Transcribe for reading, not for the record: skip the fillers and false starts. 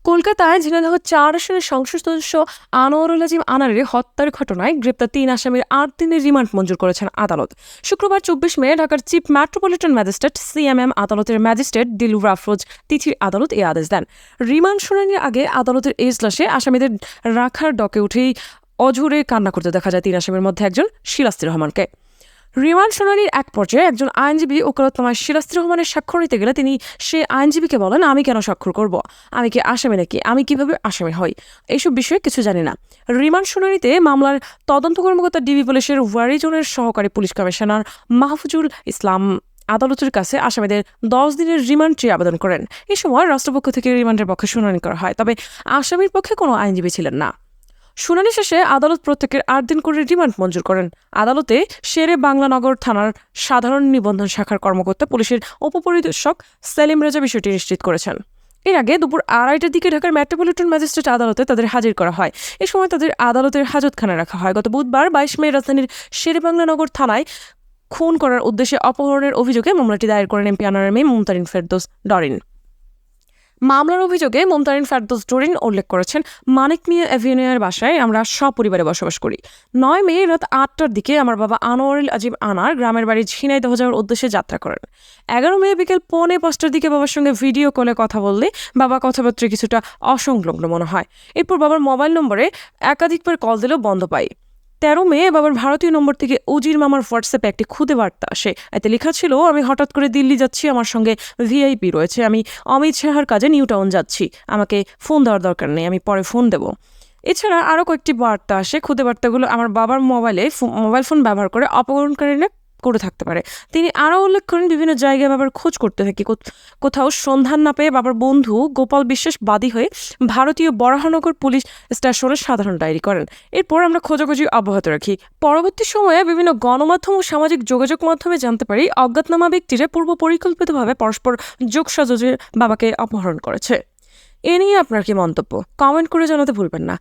কলকাতায় ঝিনাইদহ ৪ আসনের সংসদ সদস্য আনোয়ারুল আজিম আনারের হত্যার ঘটনায় গ্রেপ্তার ৩ আসামির ৮ দিনের রিমান্ড মঞ্জুর করেছেন আদালত। শুক্রবার ২৪ মে ঢাকার চিফ মেট্রোপলিটন ম্যাজিস্ট্রেট সিএমএম আদালতের ম্যাজিস্ট্রেট দিলরুব আফরোজ তিথির আদালত এই আদেশ দেন। রিমান্ড শুনানির আগে আদালতের এজলাসে আসামিদের রাখার ডকে উঠেই অঝোরে কান্না করতে দেখা যায় ৩ আসামির মধ্যে একজন শিলাস্তি রহমানকে। রিমান্ড শুনানির এক পর্যায়ে একজন আইনজীবী ওকালতনামায় শিলাস্তি রহমানের স্বাক্ষর নিতে গেলে তিনি সে আইনজীবীকে বলেন, আমি কেন স্বাক্ষর করব? আমি কি আসামি নাকি? আমি কিভাবে আসামি হই? এইসব বিষয়ে কিছু জানি না। রিমান্ড শুনানিতে মামলার তদন্ত কর্মকর্তা ডিবি পুলিশের ওয়ারি জোনের সহকারী পুলিশ কমিশনার মাহফুজুল ইসলাম আদালতের কাছে আসামিদের ১০ দিনের রিমান্ড চেয়ে আবেদন করেন। এই সময় রাষ্ট্রপক্ষ থেকে রিমান্ডের পক্ষে শুনানি করা হয়, তবে আসামির পক্ষে কোনো আইনজীবী ছিলেন না। শুনানি শেষে আদালত প্রত্যেকের ৮ দিন করে রিমান্ড মঞ্জুর করেন। আদালতে শেরে বাংলানগর থানার সাধারণ নিবন্ধন শাখার কর্মকর্তা পুলিশের উপপরিদর্শক সেলিম রেজা বিষয়টি নিশ্চিত করেছেন। এর আগে দুপুর ২:৩০টার দিকে ঢাকার মেট্রোপলিটন ম্যাজিস্ট্রেট আদালতে তাদের হাজির করা হয়। এ সময় তাদের আদালতের হাজতখানায় রাখা হয়। গত বুধবার ২২ মে রাজধানীর শেরে বাংলানগর থানায় খুন করার উদ্দেশ্যে অপহরণের অভিযোগে মামলাটি দায়ের করেন এমপি আনারের মেয়ে মুমতারিন ফেরদৌস ডরিন। মামলার অভিযোগে মুমতারিন ফেরদৌস ডরিন উল্লেখ করেছেন, মানিক মিয়া অ্যাভিনিউয়ের বাসায় আমরা সপরিবারে বসবাস করি। ৯ মে রাত ৮টার দিকে আমার বাবা আনোয়ারুল আজিম আনার গ্রামের বাড়ি ঝিনাইদহ যাওয়ার উদ্দেশ্যে যাত্রা করেন। ১১ মে বিকেল ৪:৫টার দিকে বাবার সঙ্গে ভিডিও কলে কথা বললে বাবা কথাবার্তা কিছুটা অসংলগ্ন মনে হয়। এরপর বাবার মোবাইল নম্বরে একাধিকবার কল দিলেও বন্ধ পাই। ১৩ মে বাবার ভারতীয় নম্বর থেকে উজির মামার হোয়াটসঅ্যাপে একটি খুদে বার্তা আসে। এতে লেখা ছিল, আমি হঠাৎ করে দিল্লি যাচ্ছি, আমার সঙ্গে ভিআইপি রয়েছে, আমি অমিত শাহর কাজে নিউ টাউন যাচ্ছি, আমাকে ফোন দেওয়ার দরকার নেই, আমি পরে ফোন দেব। এছাড়া আরও কয়েকটি বার্তা আসে। খুদে বার্তাগুলো আমার বাবার মোবাইল ফোন ব্যবহার করে অপহরণকারীরা করে থাকতে পারে। তিনি আরও উল্লেখ করেন, বিভিন্ন জায়গায় বাবার খোঁজ করতে থাকি, কোথাও সন্ধান না পেয়ে বাবার বন্ধু গোপাল বিশ্বাস বাদী হয়ে ভারতীয় বরাহনগর পুলিশ স্টেশনে সাধারণ ডায়েরি করেন। এরপর আমরা খোঁজাখুঁজি অব্যাহত রাখি। পরবর্তী সময়ে বিভিন্ন গণমাধ্যম ও সামাজিক যোগাযোগ মাধ্যমে জানতে পারি অজ্ঞাতনামা ব্যক্তিরা পূর্ব পরিকল্পিতভাবে পরস্পর যোগসাজশে বাবাকে অপহরণ করেছে। এ নিয়ে আপনার কি মন্তব্য? কমেন্ট করে জানাতে ভুলবেন না।